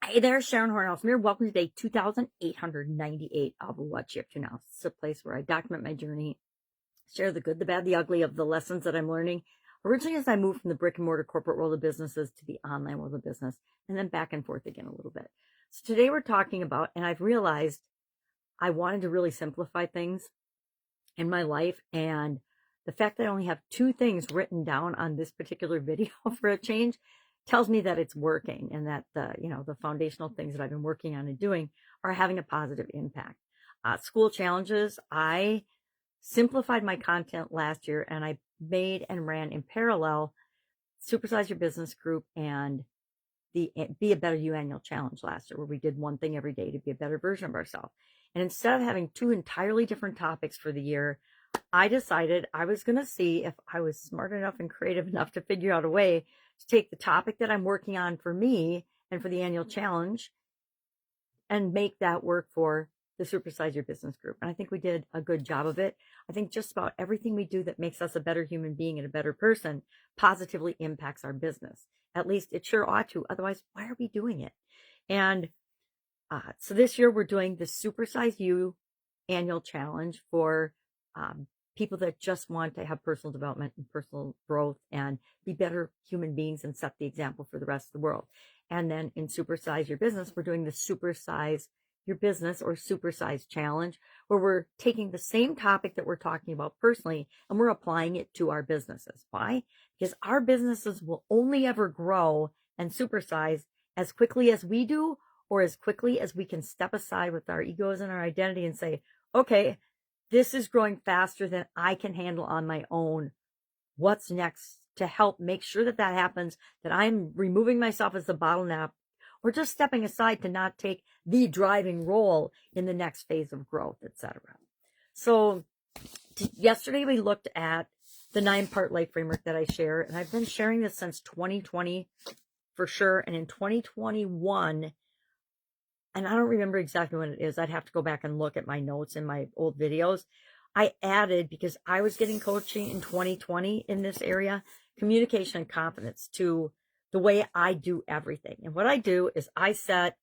Hey there, Sharon Horne-Ellstrom here. Welcome to day 2898 of What You Up To Now. This is a place where I document my journey, share the good, the bad, the ugly of the lessons that I'm learning. Originally, as I moved from the brick and mortar corporate world of businesses to the online world of business, and then back and forth again a little bit. So today we're talking about, and I've realized I wanted to really simplify things in my life, and the fact that I only have two things written down on this particular video for a change tells me that it's working, and that the foundational things that I've been working on and doing are having a positive impact. School challenges, I simplified my content last year, and I made and ran in parallel Supersize Your Business group and the Be a Better You annual challenge last year, where we did one thing every day to be a better version of ourselves. And instead of having two entirely different topics for the year, I decided I was going to see if I was smart enough and creative enough to figure out a way to take the topic that I'm working on for me and for the annual challenge and make that work for the Supersize Your Business group. And I think we did a good job of it. I think just about everything we do that makes us a better human being and a better person positively impacts our business. At least it sure ought to. Otherwise, why are we doing it? And so this year we're doing the Supersize You annual challenge for people that just want to have personal development and personal growth and be better human beings and set the example for the rest of the world. And then in Supersize Your Business, we're doing the Supersize Your Business or Supersize Challenge, where we're taking the same topic that we're talking about personally and we're applying it to our businesses. Why? Because our businesses will only ever grow and supersize as quickly as we do, or as quickly as we can step aside with our egos and our identity and say, okay, this is growing faster than I can handle on my own. What's next to help make sure that that happens, that I'm removing myself as the bottleneck, or just stepping aside to not take the driving role in the next phase of growth, etc. So yesterday we looked at the 9-part life framework that I share, and I've been sharing this since 2020 for sure. And in 2021, and I don't remember exactly when it is. I'd have to go back and look at my notes in my old videos. I added, because I was getting coaching in 2020 in this area, communication and confidence to the way I do everything. And what I do is I set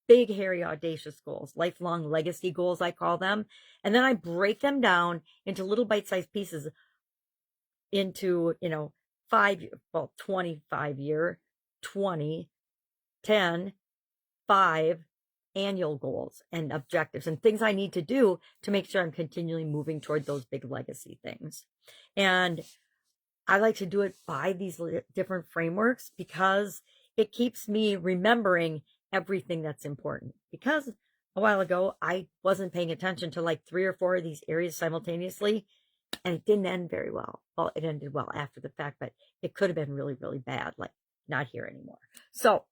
big, hairy, audacious goals, lifelong legacy goals, I call them. And then I break them down into little bite-sized pieces into, 25 year, 20, 10, 5, annual goals and objectives and things I need to do to make sure I'm continually moving toward those big legacy things. And I like to do it by these different frameworks because it keeps me remembering everything that's important. Because a while ago, I wasn't paying attention to like 3 or 4 of these areas simultaneously, and it didn't end very well. Well, it ended well after the fact, but it could have been really, really bad, like not here anymore. So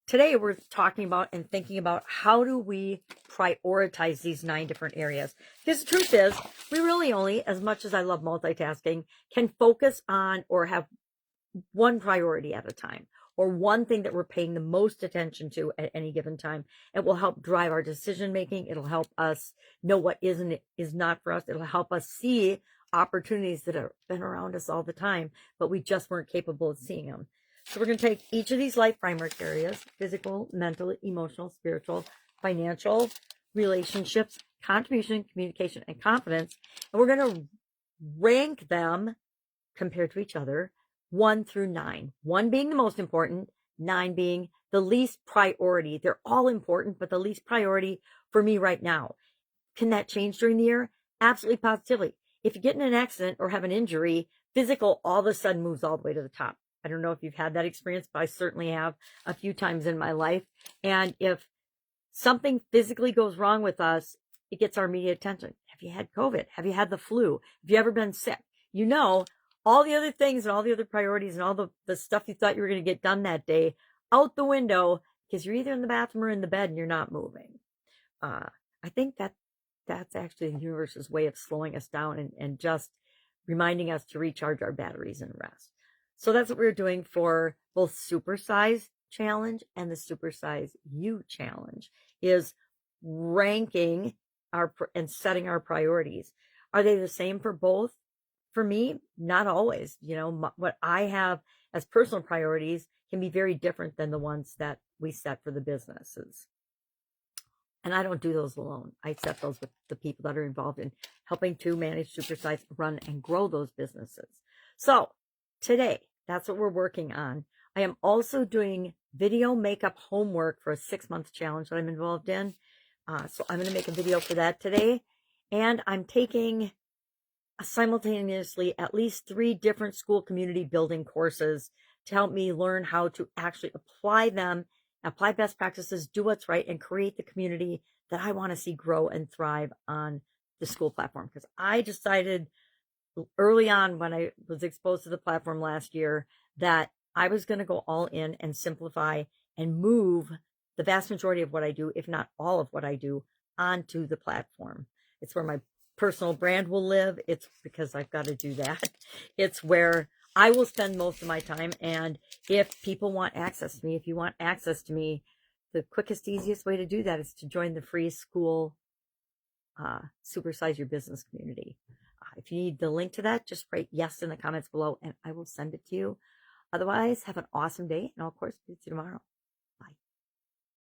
today we're talking about and thinking about how do we prioritize these 9 different areas. Because the truth is, we really only, as much as I love multitasking, can focus on or have one priority at a time, or one thing that we're paying the most attention to at any given time. It will help drive our decision making. It'll help us know what is and is not for us. It'll help us see opportunities that have been around us all the time, but we just weren't capable of seeing them. So we're going to take each of these life framework areas: physical, mental, emotional, spiritual, financial, relationships, contribution, communication, and confidence. And we're going to rank them compared to each other, 1 through 9. 1 being the most important, 9 being the least priority. They're all important, but the least priority for me right now. Can that change during the year? Absolutely, positively. If you get in an accident or have an injury, physical all of a sudden moves all the way to the top. I don't know if you've had that experience, but I certainly have a few times in my life. And if something physically goes wrong with us, it gets our immediate attention. Have you had COVID? Have you had the flu? Have you ever been sick? All the other things and all the other priorities and all the stuff you thought you were going to get done that day out the window because you're either in the bathroom or in the bed and you're not moving. I think that's actually the universe's way of slowing us down and just reminding us to recharge our batteries and rest. So that's what we're doing for both Supersize Challenge and the Supersize You Challenge, is ranking and setting our priorities. Are they the same for both? For me, not always. What I have as personal priorities can be very different than the ones that we set for the businesses. And I don't do those alone. I set those with the people that are involved in helping to manage, supersize, run, and grow those businesses. So today, that's what we're working on. I am also doing video makeup homework for a 6-month challenge that I'm involved in. So I'm going to make a video for that today. And I'm taking simultaneously at least 3 different Skool community building courses to help me learn how to actually apply them, apply best practices, do what's right, and create the community that I want to see grow and thrive on the Skool platform. Because I decided early on when I was exposed to the platform last year that I was going to go all in and simplify and move the vast majority of what I do, if not all of what I do, onto the platform. It's where my personal brand will live. It's because I've got to do that. It's where I will spend most of my time. And if people want access to me, if you want access to me, the quickest, easiest way to do that is to join the free Skool Supersize Your Business community. If you need the link to that, just write yes in the comments below and I will send it to you. Otherwise, have an awesome day, and I'll, of course, see you tomorrow.